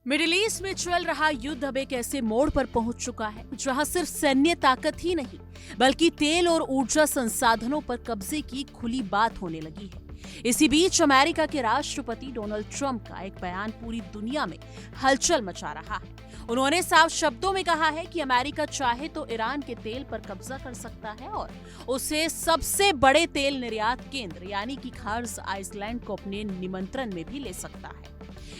Middle east में चल रहा युद्ध अब एक ऐसे मोड़ पर पहुंच चुका है जहां सिर्फ सैन्य ताकत ही नहीं बल्कि तेल और ऊर्जा संसाधनों पर कब्जे की खुली बात होने लगी है। इसी बीच अमेरिका के राष्ट्रपति डोनाल्ड ट्रंप का एक बयान पूरी दुनिया में हलचल मचा रहा है। उन्होंने साफ शब्दों में कहा है कि अमेरिका चाहे तो ईरान के तेल पर कब्जा कर सकता है और उसे सबसे बड़े तेल निर्यात केंद्र यानी कि खार्ज आइसलैंड को अपने निमंत्रण में भी ले सकता है।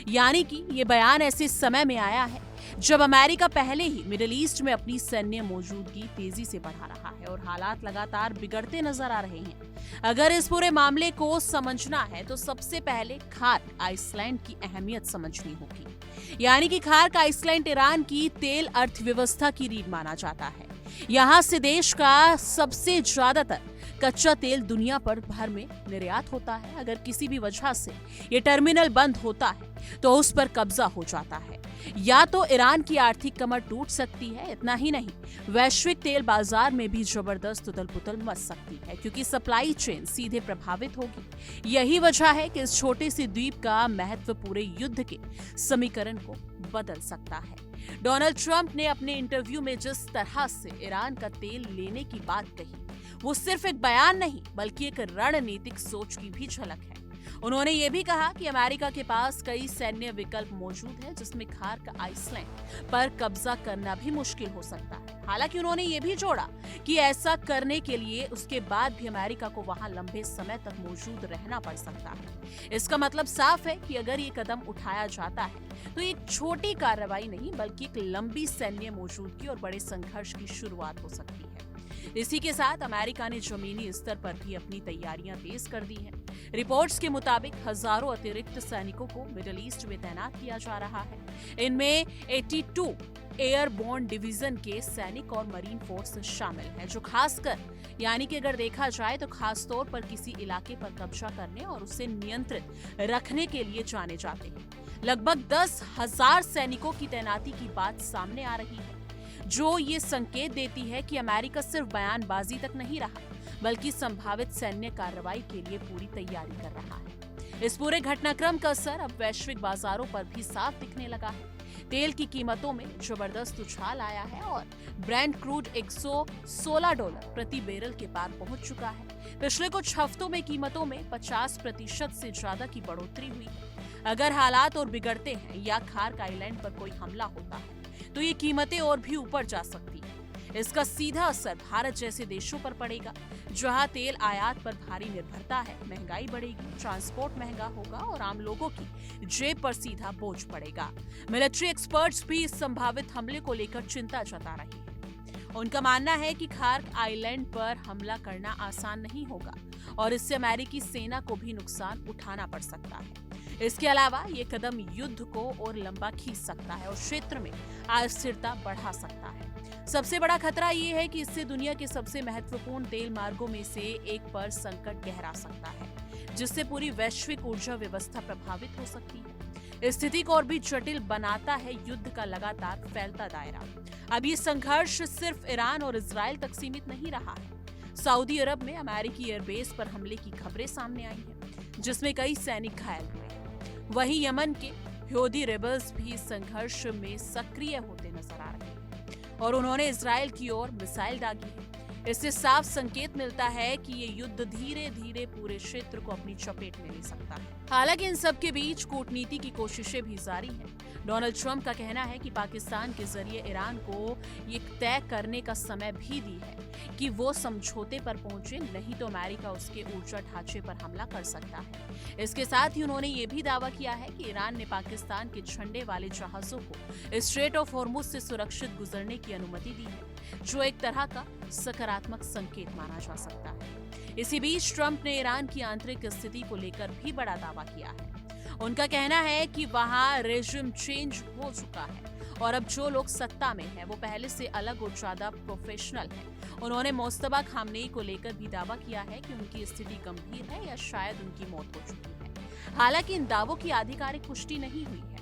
यानी कि ये बयान ऐसे समय में आया है जब अमेरिका पहले ही मिडिल ईस्ट में अपनी सैन्य मौजूदगी तेजी से बढ़ा रहा है और हालात लगातार बिगड़ते नजर आ रहे हैं। अगर इस पूरे मामले को समझना है तो सबसे पहले खार्क आइसलैंड की अहमियत समझनी होगी। यानी कि खार्क आइसलैंड ईरान की तेल अर्थव्यवस्था की रीढ़ माना जाता है। यहाँ से देश का सबसे ज्यादातर कच्चा तेल दुनिया भर में निर्यात होता है। अगर किसी भी वजह से ये टर्मिनल बंद होता है तो उस पर कब्जा हो जाता है। या तो ईरान की आर्थिक कमर टूट सकती है, इतना ही नहीं वैश्विक तेल बाजार में भी जबरदस्त उथल-पुथल मच सकती है क्योंकि सप्लाई चेन सीधे प्रभावित होगी। यही वजह है कि इस छोटे से द्वीप का महत्व पूरे युद्ध के समीकरण को बदल सकता है। डोनाल्ड ट्रंप ने अपने इंटरव्यू में जिस तरह से ईरान का तेल लेने की बात कही वो सिर्फ एक बयान नहीं बल्कि एक रणनीतिक सोच की भी झलक है। उन्होंने ये भी कहा कि अमेरिका के पास कई सैन्य विकल्प मौजूद हैं जिसमें खार्क आइसलैंड पर कब्जा करना भी मुश्किल हो सकता है। हालांकि उन्होंने ये भी जोड़ा कि ऐसा करने के लिए उसके बाद भी अमेरिका को वहां लंबे समय तक मौजूद रहना पड़ सकता है। इसका मतलब साफ है कि अगर ये कदम उठाया जाता है तो एक छोटी कार्रवाई नहीं बल्कि एक लंबी सैन्य मौजूदगी और बड़े संघर्ष की शुरुआत हो सकती है। इसी के साथ अमेरिका ने जमीनी स्तर पर भी अपनी तैयारियां तेज कर दी हैं। रिपोर्ट्स के मुताबिक हजारों अतिरिक्त सैनिकों को मिडिल ईस्ट में तैनात किया जा रहा है। इनमें 82 एयरबोर्न डिवीजन के सैनिक और मरीन फोर्स शामिल है जो खासकर यानी कि अगर देखा जाए तो खास तौर पर किसी इलाके पर कब्जा करने और उसे नियंत्रित रखने के लिए जाने जाते हैं। लगभग 10,000 सैनिकों की तैनाती की बात सामने आ रही है जो ये संकेत देती है कि अमेरिका सिर्फ बयानबाजी तक नहीं रहा बल्कि संभावित सैन्य कार्रवाई के लिए पूरी तैयारी कर रहा है। इस पूरे घटनाक्रम का असर अब वैश्विक बाजारों पर भी साफ दिखने लगा है। तेल की कीमतों में जबरदस्त उछाल आया है और ब्रेंट क्रूड $116 प्रति बैरल के पार पहुंच चुका है। पिछले कुछ हफ्तों में कीमतों में 50% से ज्यादा की बढ़ोतरी हुई है। अगर हालात और बिगड़ते हैं या खार्क आइलैंड पर कोई हमला होता है तो ये कीमतें और भी ऊपर जा सकती हैं। इसका सीधा असर भारत जैसे देशों पर पड़ेगा जहां तेल आयात पर भारी निर्भरता है। महंगाई बढ़ेगी, ट्रांसपोर्ट महंगा होगा और आम लोगों की जेब पर सीधा बोझ पड़ेगा। मिलिट्री एक्सपर्ट्स भी इस संभावित हमले को लेकर चिंता जता रहे हैं। उनका मानना है कि खार्क आइलैंड पर हमला करना आसान नहीं होगा और इससे अमेरिकी सेना को भी नुकसान उठाना पड़ सकता है। इसके अलावा ये कदम युद्ध को और लंबा खींच सकता है और क्षेत्र में अस्थिरता बढ़ा सकता है। सबसे बड़ा खतरा ये है कि इससे दुनिया के सबसे महत्वपूर्ण तेल मार्गों में से एक पर संकट गहरा सकता है जिससे पूरी वैश्विक ऊर्जा व्यवस्था प्रभावित हो सकती है। स्थिति को और भी जटिल बनाता है युद्ध का लगातार फैलता दायरा। अब ये संघर्ष सिर्फ ईरान और इजराइल तक सीमित नहीं रहा है। सऊदी अरब में अमेरिकी एयरबेस पर हमले की खबरें सामने आई हैं जिसमें कई सैनिक घायल हुए। वहीं यमन के हूथी रेबल्स भी संघर्ष में सक्रिय होते नजर आ रहे हैं और उन्होंने इजराइल की ओर मिसाइल दागी है। इससे साफ संकेत मिलता है कि ये युद्ध धीरे धीरे पूरे क्षेत्र को अपनी चपेट में ले सकता है। हालांकि इन सब के बीच कूटनीति की कोशिशें भी जारी हैं। डोनाल्ड ट्रंप का कहना है कि पाकिस्तान के जरिए ईरान को ये तय करने का समय भी दी है कि वो समझौते पर पहुंचे, नहीं तो अमेरिका उसके ऊर्जा ढांचे पर हमला कर सकता है। इसके साथ ही उन्होंने ये भी दावा किया है कि ईरान ने पाकिस्तान के झंडे वाले जहाजों को स्ट्रेट ऑफ हॉर्मुज से सुरक्षित गुजरने की अनुमति दी है जो एक तरह का सकारात्मक संकेत माना जा सकता है। इसी बीच ट्रंप ने ईरान की आंतरिक स्थिति को लेकर भी बड़ा दावा किया है। उनका कहना है कि वहां रेजिम चेंज हो चुका है और अब जो लोग सत्ता में हैं वो पहले से अलग और ज्यादा प्रोफेशनल हैं। उन्होंने मोस्तफा खामनेई को लेकर भी दावा किया है कि उनकी स्थिति गंभीर है या शायद उनकी मौत हो चुकी है। हालांकि इन दावों की आधिकारिक पुष्टि नहीं हुई है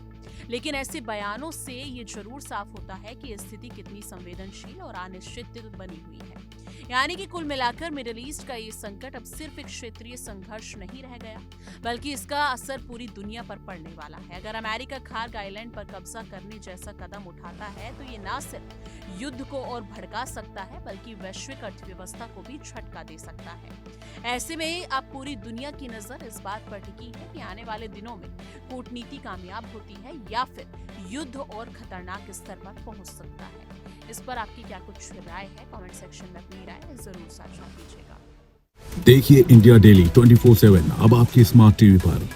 लेकिन ऐसे बयानों से ये जरूर साफ होता है कि स्थिति कितनी संवेदनशील और अनिश्चित बनी हुई है। यानी कि कुल मिलाकर मिडिल ईस्ट का ये संकट अब सिर्फ एक क्षेत्रीय संघर्ष नहीं रह गया, बल्कि इसका असर पूरी दुनिया पर पड़ने वाला है। अगर अमेरिका खार्ग आइलैंड पर कब्जा करने जैसा कदम उठाता है तो ये न सिर्फ युद्ध को और भड़का सकता है, बल्कि वैश्विक अर्थव्यवस्था को भी झटका दे सकता है। ऐसे में अब पूरी दुनिया की नजर इस बात पर टिकी है कि आने वाले दिनों में कूटनीति कामयाब होती है या फिर युद्ध और खतरनाक स्तर पर पहुंच सकता है। इस पर आपकी क्या कुछ राय है? कमेंट सेक्शन में अपनी राय जरूर साझा कीजिएगा। देखिए इंडिया डेली 24/7 अब आपके स्मार्ट टीवी पर।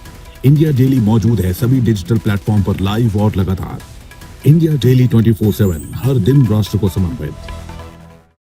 इंडिया डेली मौजूद है सभी डिजिटल प्लेटफॉर्म पर लाइव और लगातार। इंडिया डेली 24/7 हर दिन राष्ट्र को समर्पित।